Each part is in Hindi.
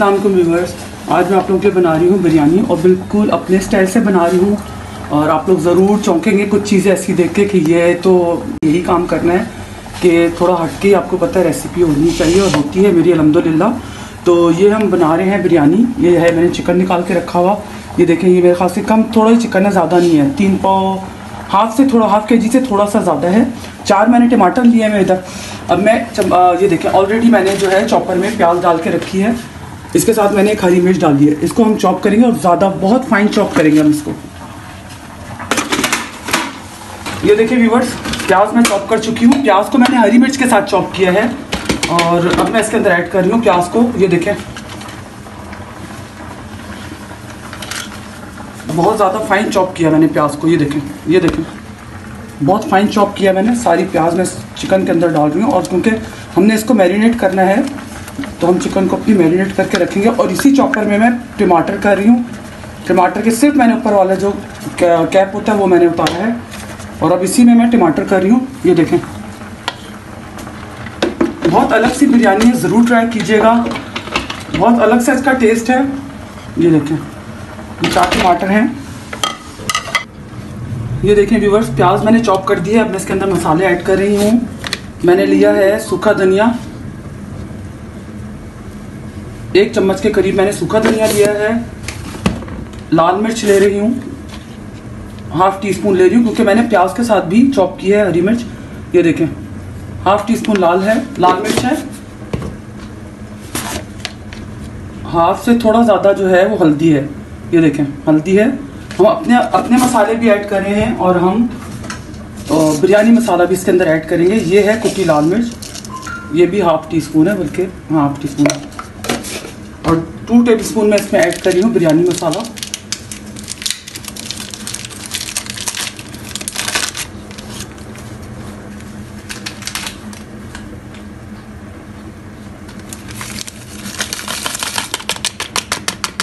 अस्सलाम वालेकुम व्यूअर्स। आज मैं आप लोगों के लिए बना रही हूँ बिरयानी और बिल्कुल अपने स्टाइल से बना रही हूँ। और आप लोग ज़रूर चौंकेंगे कुछ चीज़ें ऐसी देख के कि ये तो यही काम करना है कि थोड़ा हटके आपको पता है रेसिपी होनी चाहिए और होती है मेरी अल्हम्दुलिल्लाह। तो ये हम बना रहे हैं बिरयानी। ये है मैंने चिकन निकाल के रखा हुआ। ये देखें, ये मेरे ख्याल से कम थोड़ा ही चिकन है, ज़्यादा नहीं है। 3 पाव हाफ के जी से थोड़ा सा ज़्यादा है। 4 मैंने टमाटर लिए हैं इधर। अब मैं ये देखें, ऑलरेडी मैंने जो है चॉपर में प्याज डाल के रखी है। इसके साथ मैंने एक हरी मिर्च डाल दी है। इसको हम चॉप करेंगे और ज़्यादा बहुत फाइन चॉप करेंगे हम इसको। ये देखिए व्यूअर्स, प्याज मैं चॉप कर चुकी हूँ। प्याज को मैंने हरी मिर्च के साथ चॉप किया है और अब मैं इसके अंदर ऐड कर रही हूँ प्याज को। ये देखें, बहुत ज़्यादा फाइन चॉप किया मैंने प्याज को। ये देखें बहुत फाइन चॉप किया मैंने। सारी प्याज मैं चिकन के अंदर डाल रही हूँ और क्योंकि हमने इसको मैरिनेट करना है तो हम चिकन को अपनी मैरिनेट करके रखेंगे। और इसी चॉपर में मैं टमाटर कर रही हूँ। टमाटर के सिर्फ मैंने ऊपर वाला जो कैप होता है वो मैंने उतारा है और अब इसी में मैं टमाटर कर रही हूँ। ये देखें, बहुत अलग सी बिरयानी है, ज़रूर ट्राई कीजिएगा। बहुत अलग सा इसका टेस्ट है। ये देखें, 4 टमाटर हैं। ये देखें व्यूअर्स, प्याज मैंने चॉप कर दिया है। अब मैं इसके अंदर मसाले ऐड कर रही हूँ। मैंने लिया है सूखा धनिया, 1 चम्मच के करीब मैंने सूखा धनिया लिया है। लाल मिर्च ले रही हूँ, ½ टीस्पून ले रही हूँ क्योंकि मैंने प्याज के साथ भी चॉप की है हरी मिर्च। ये देखें, ½ टीस्पून लाल मिर्च है। हाफ से थोड़ा ज़्यादा जो है वो हल्दी है। ये देखें, हल्दी है। हम अपने मसाले भी ऐड कर रहे हैं और हम बिरयानी मसाला भी इसके अंदर ऐड करेंगे। ये है कुटी लाल मिर्च, ये भी ½ टीस्पून है, बल्कि ½ टीस्पून है। और 2 टेबलस्पून मैं इसमें ऐड कर रही हूँ बिरयानी मसाला।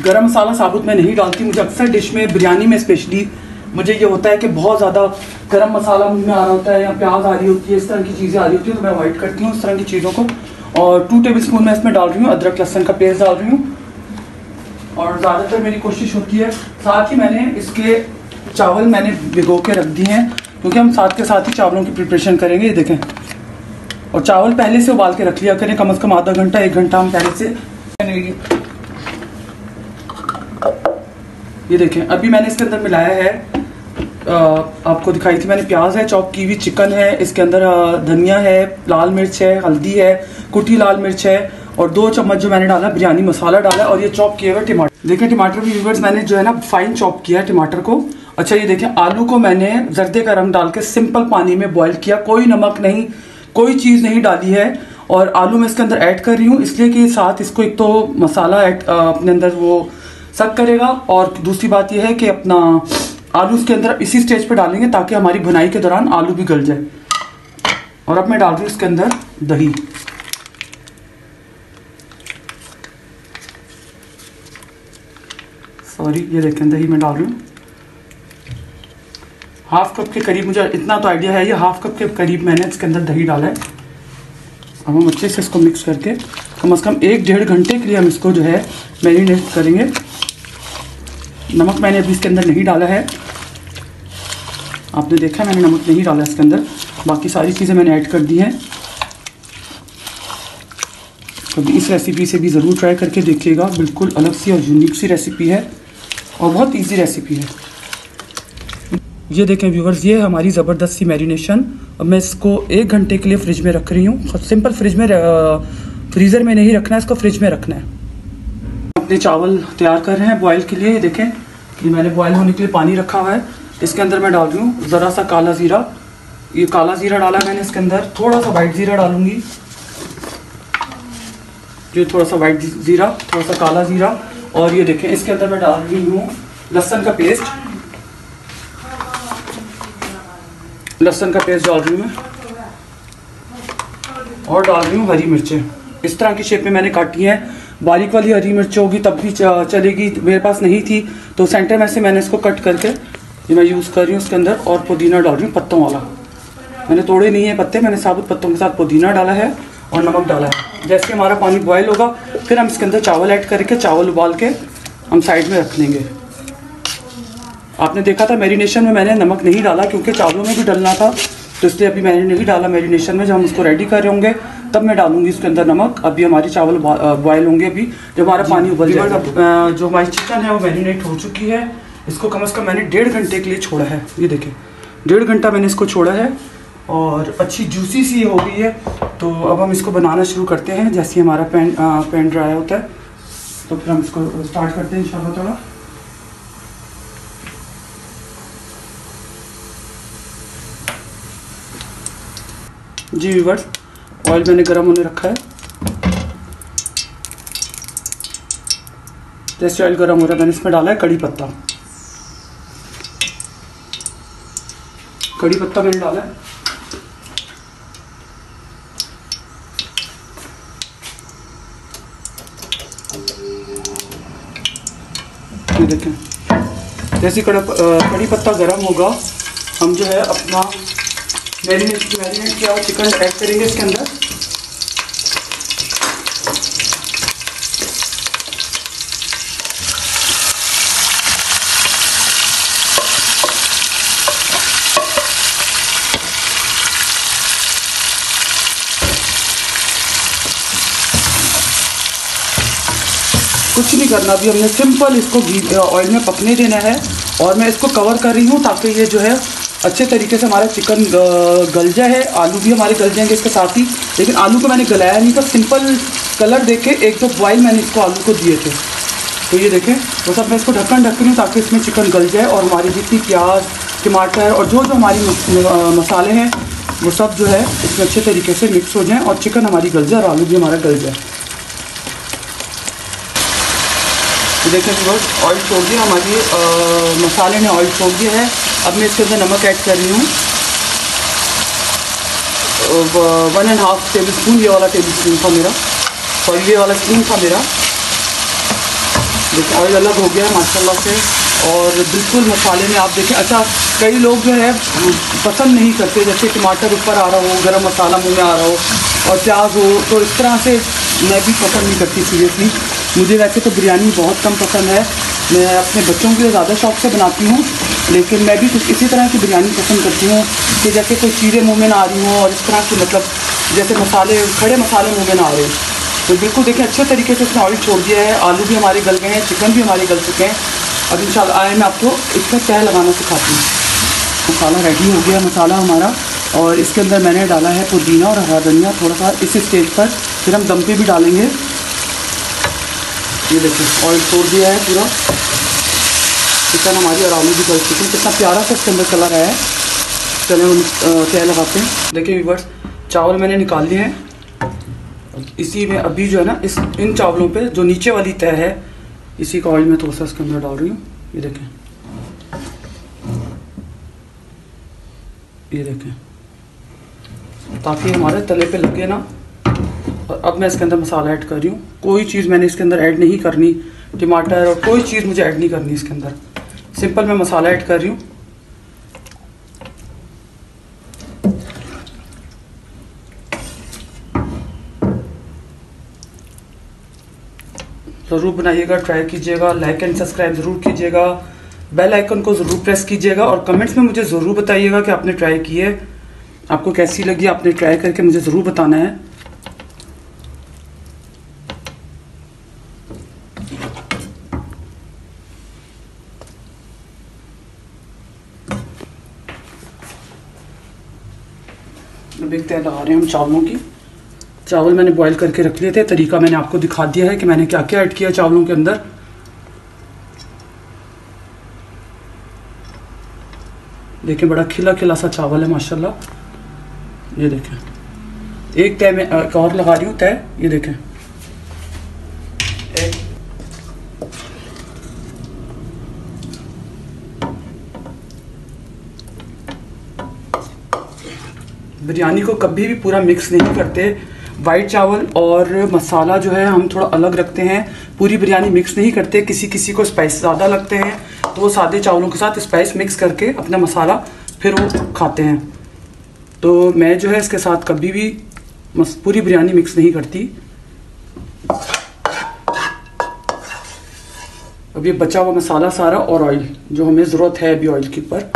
गरम मसाला साबुत मैं नहीं डालती। मुझे अक्सर डिश में, बिरयानी में स्पेशली, मुझे ये होता है कि बहुत ज़्यादा गरम मसाला मुंह में आ रहा होता है या प्याज आ रही होती है, इस तरह की चीज़ें आ रही होती है, तो मैं अवॉइड करती हूँ इस तरह की चीज़ों को। और 2 टेबलस्पून मैं इसमें डाल रही हूँ अदरक लहसुन का पेस्ट डाल रही हूँ। और ज़्यादातर मेरी कोशिश होती है, साथ ही मैंने इसके चावल मैंने भिगो के रख दिए हैं क्योंकि हम साथ के साथ ही चावलों की प्रिपरेशन करेंगे। ये देखें, और चावल पहले से उबाल के रख लिया करें, कम से कम आधा घंटा 1 घंटा हम पहले से। ये देखें, अभी मैंने इसके अंदर मिलाया है, आपको दिखाई थी मैंने, प्याज है, चॉप की हुई चिकन है, इसके अंदर धनिया है, लाल मिर्च है, हल्दी है, कुटी लाल मिर्च है और 2 चम्मच जो मैंने डाला बिरयानी मसाला डाला और ये चॉप किए हुए टमाटर। देखिए टमाटर भी व्यूअर्स मैंने जो है ना फाइन चॉप किया है टमाटर को। अच्छा, ये देखें, आलू को मैंने जर्दे का रंग डाल के सिंपल पानी में बॉयल किया, कोई नमक नहीं, कोई चीज़ नहीं डाली है। और आलू मैं इसके अंदर ऐड कर रही हूँ इसलिए कि साथ इसको एक तो मसाला अपने अंदर वो सक करेगा और दूसरी बात यह है कि अपना आलू इसके अंदर इसी स्टेज पे डालेंगे ताकि हमारी भुनाई के दौरान आलू भी गल जाए। और अब मैं डाल रही हूँ इसके अंदर दही। ये देखें, दही मैं डाल रही हूँ ½ कप के करीब। मुझे इतना तो आइडिया है, ये ½ कप के करीब मैंने इसके अंदर दही डाला है। अब हम अच्छे से इसको मिक्स करके कम से कम 1-1.5 घंटे के लिए हम इसको जो है मैरिनेट करेंगे। नमक मैंने अभी इसके अंदर नहीं डाला है, आपने देखा मैंने नमक नहीं डाला इसके अंदर, बाकी सारी चीज़ें मैंने ऐड कर दी हैं। कभी इस रेसिपी से भी ज़रूर ट्राई करके देखिएगा, बिल्कुल अलग सी और यूनिक सी रेसिपी है और बहुत इजी रेसिपी है। ये देखें व्यूवर्स, ये है हमारी ज़बरदस्त सी मैरिनेशन। अब मैं इसको 1 घंटे के लिए फ्रिज में रख रही हूँ। सिंपल फ्रिज में, फ्रीज़र में नहीं रखना है इसको, फ्रिज में रखना है। अपने चावल तैयार कर रहे हैं बॉयल के लिए। ये देखें, ये मैंने बॉयल होने के लिए पानी रखा हुआ है। इसके अंदर मैं डाल रही हूँ ज़रा सा काला ज़ीरा। ये काला ज़ीरा डाला मैंने इसके अंदर, थोड़ा सा वाइट ज़ीरा डालूंगी। ये थोड़ा सा वाइट ज़ीरा, थोड़ा सा काला ज़ीरा। और ये देखें, इसके अंदर मैं डाल रही हूँ लहसुन का पेस्ट। लहसुन का पेस्ट डाल रही हूँ मैं और डाल रही हूँ हरी मिर्चें। इस तरह की शेप में मैंने काटी है। बारीक वाली हरी मिर्च होगी तब भी चलेगी, मेरे पास नहीं थी तो सेंटर में से मैंने इसको कट करके ये मैं यूज़ कर रही हूँ इसके अंदर। और पुदीना डाल रही हूँ पत्तों वाला, मैंने तोड़े नहीं है पत्ते, मैंने साबुत पत्तों के साथ पुदीना डाला है और नमक डाला है। जैसे हमारा पानी बॉयल होगा फिर हम इसके अंदर चावल ऐड करके चावल उबाल के हम साइड में रख लेंगे। आपने देखा था मैरिनेशन में मैंने नमक नहीं डाला क्योंकि चावलों में भी डलना था, तो इसलिए अभी मैंने नहीं डाला मैरिनेशन में। जब हम उसको रेडी कर रहे होंगे तब मैं डालूंगी इसके अंदर नमक। अभी हमारी चावल बॉयल होंगे, अभी जब हमारा पानी उबल जाएगा। जो हमारी चिकन है वो मैरिनेट हो चुकी है। इसको कम से कम मैंने 1.5 घंटे के लिए छोड़ा है। ये देखिए 1.5 घंटा मैंने इसको छोड़ा है और अच्छी जूसी सी हो गई है। तो अब हम इसको बनाना शुरू करते हैं। जैसे ही हमारा पैन ड्राई होता है तो फिर हम इसको स्टार्ट करते हैं इंशाल्लाह ताला। जी व्यूअर्स, ऑयल मैंने गर्म होने रखा है। जैसे ऑयल गर्म हो रहा है मैंने इसमें डाला है कड़ी पत्ता। कड़ी पत्ता मैंने डाला है। ये देखें, जैसे कड़ी पत्ता गर्म होगा हम जो है अपना मैरिनेट किया हुआ चिकन ऐड करेंगे इसके अंदर। कुछ नहीं करना, अभी हमने सिंपल इसको घी ऑयल में पकने देना है। और मैं इसको कवर कर रही हूँ ताकि ये जो है अच्छे तरीके से हमारा चिकन गल जाए। आलू भी हमारे गल जाएंगे इसके साथ ही, लेकिन आलू को मैंने गलाया नहीं था, सिंपल कलर देके 1-2 बॉयल मैंने इसको आलू को दिए थे। तो ये देखें, तो सब मैं इसको ढक्कन ढक रही हूँ ताकि इसमें चिकन गल जाए और हमारी जितनी प्याज टमाटर और जो जो हमारी मसाले हैं वो सब जो है इसमें अच्छे तरीके से मिक्स हो जाएँ और चिकन हमारी गल जाए और आलू भी हमारा गल जाए। तो देखें बस ऑयल छोड़ दिया, हमारी मसाले ने ऑयल छोड़ दिया है। अब मैं इसके अंदर नमक ऐड कर रही हूँ 1.5 टेबल स्पून। ये वाला टेबल स्पून था मेरा, सॉरी ये वाला स्पून था मेरा। देखिए ऑयल अलग हो गया है माशाल्लाह से और बिल्कुल मसाले में आप देखें। अच्छा, कई लोग जो है पसंद नहीं करते, जैसे टमाटर ऊपर आ रहा हो, गरम मसाला मुँह में आ रहा हो और प्याज हो, तो इस तरह से मैं भी पसंद नहीं करती सीरियसली। मुझे वैसे तो बिरयानी बहुत कम पसंद है, मैं अपने बच्चों के लिए ज़्यादा शौक से बनाती हूँ, लेकिन मैं भी कुछ इसी तरह की बिरयानी पसंद करती हूँ कि जैसे कोई चीज़ें मुँह में ना आ रही हों और इस तरह की, मतलब जैसे मसाले खड़े मसाले मुँह में ना आ रहे। तो बिल्कुल देखिए अच्छे तरीके से इसने ऑयल छोड़ दिया है, आलू भी हमारे गल गए हैं, चिकन भी हमारे गल चुके हैं। अब इंशाल्लाह आए मैं आपको इसमें तह लगाना सिखाती हूँ। मसाला रेडी हो गया मसाला हमारा, और इसके अंदर मैंने डाला है पुदीना और हरा धनिया थोड़ा सा इस स्टेज पर। फिर हम दम पे भी डालेंगे। ये देखिए ऑयल छोड़ दिया है पूरा, चिकन हमारी और आलू भी गल चुके हैं। कितना प्यारा सा इसके अंदर कलर आया है। चले हम तह लगाते हैं। देखिए व्यूअर्स, चावल मैंने निकाल लिए हैं। इसी में अभी जो है ना इन चावलों पे जो नीचे वाली तह है इसी का ऑयल में थोड़ा सा इसके अंदर डाल रही हूँ। ये देखें, ये देखें, ताकि हमारे तले पे लगे ना। और अब मैं इसके अंदर मसाला ऐड कर रही हूँ। कोई चीज़ मैंने इसके अंदर ऐड नहीं करनी, टमाटर और कोई चीज़ मुझे ऐड नहीं करनी इसके अंदर। सिंपल मैं मसाला ऐड कर रही हूँ। ज़रूर बनाइएगा, ट्राई कीजिएगा, लाइक एंड सब्सक्राइब ज़रूर कीजिएगा, बेल आइकन को ज़रूर प्रेस कीजिएगा और कमेंट्स में मुझे ज़रूर बताइएगा कि आपने ट्राई की है, आपको कैसी लगी। आपने ट्राई करके मुझे ज़रूर बताना है। अब एक तह लगा रहे हैं हम चावलों की। चावल मैंने बॉईल करके रख लिए थे, तरीका मैंने आपको दिखा दिया है कि मैंने क्या क्या ऐड किया चावलों के अंदर। देखिए बड़ा खिला खिला सा चावल है माशाल्लाह। ये देखें, एक तह में एक और लगा रही हूँ तह। ये देखें, बिरयानी को कभी भी पूरा मिक्स नहीं करते। वाइट चावल और मसाला जो है हम थोड़ा अलग रखते हैं, पूरी बिरयानी मिक्स नहीं करते। किसी किसी को स्पाइस ज़्यादा लगते हैं तो वो सादे चावलों के साथ स्पाइस मिक्स करके अपना मसाला फिर वो खाते हैं। तो मैं जो है इसके साथ कभी भी पूरी बिरयानी मिक्स नहीं करती। अब ये बचा हुआ मसाला सारा और ऑयल जो हमें ज़रूरत है अभी ऑयल के ऊपर।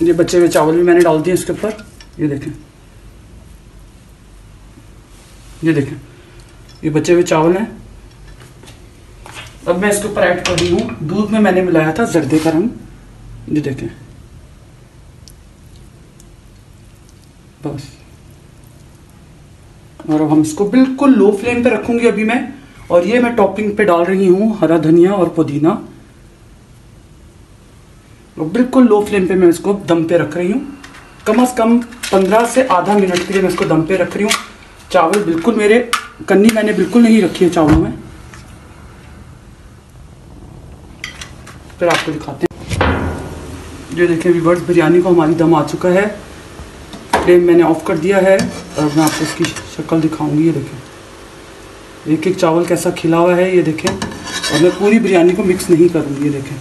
ये बचे हुए चावल भी मैंने डाल दिए इसके ऊपर। ये देखें, ये देखें, ये बचे हुए चावल हैं। अब मैं इसके ऊपर ऐड कर रही हूँ, दूध में मैंने मिलाया था जर्दे का रंग, ये देखें। बस, और अब हम इसको बिल्कुल लो फ्लेम पे रखूंगी अभी मैं। और ये मैं टॉपिंग पे डाल रही हूँ हरा धनिया और पुदीना, और बिल्कुल लो फ्लेम पे मैं इसको दम पे रख रही हूँ। कम से कम 15 से आधा मिनट के लिए मैं इसको दम पे रख रही हूँ। चावल बिल्कुल मेरे, कन्नी मैंने बिल्कुल नहीं रखी है चावलों में। फिर आपको दिखाते हैं। ये देखें व्यूअर्स, बिरयानी को हमारी दम आ चुका है। फ्लेम मैंने ऑफ कर दिया है और मैं आपको इसकी शक्ल दिखाऊंगी। ये देखें, एक एक चावल कैसा खिला हुआ है, ये देखें। और मैं पूरी बिरयानी को मिक्स नहीं करूँगी, ये देखें।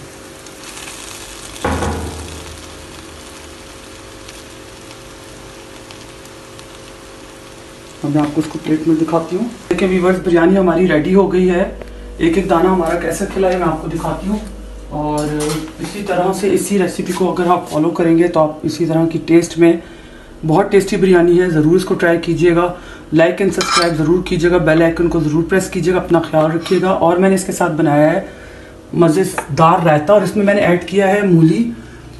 अब मैं आपको इसको प्लेट में दिखाती हूँ। देखिए व्यूअर्स, बिरयानी हमारी रेडी हो गई है। एक एक दाना हमारा कैसा खिला है मैं आपको दिखाती हूँ। और इसी तरह से इसी रेसिपी को अगर आप फॉलो करेंगे तो आप इसी तरह की टेस्ट में, बहुत टेस्टी बिरयानी है, ज़रूर इसको ट्राई कीजिएगा। लाइक एंड सब्सक्राइब ज़रूर कीजिएगा, बेल आइकन को ज़रूर प्रेस कीजिएगा। अपना ख्याल रखिएगा। और मैंने इसके साथ बनाया है मज़ेदार रायता, और इसमें मैंने ऐड किया है मूली,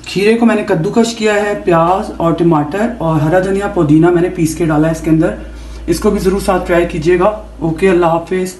खीरे को मैंने कद्दूकश किया है, प्याज और टमाटर और हरा धनिया पुदीना मैंने पीस के डाला है इसके अंदर। इसको भी ज़रूर साथ ट्राई कीजिएगा। ओके, अल्लाह हाफिज़।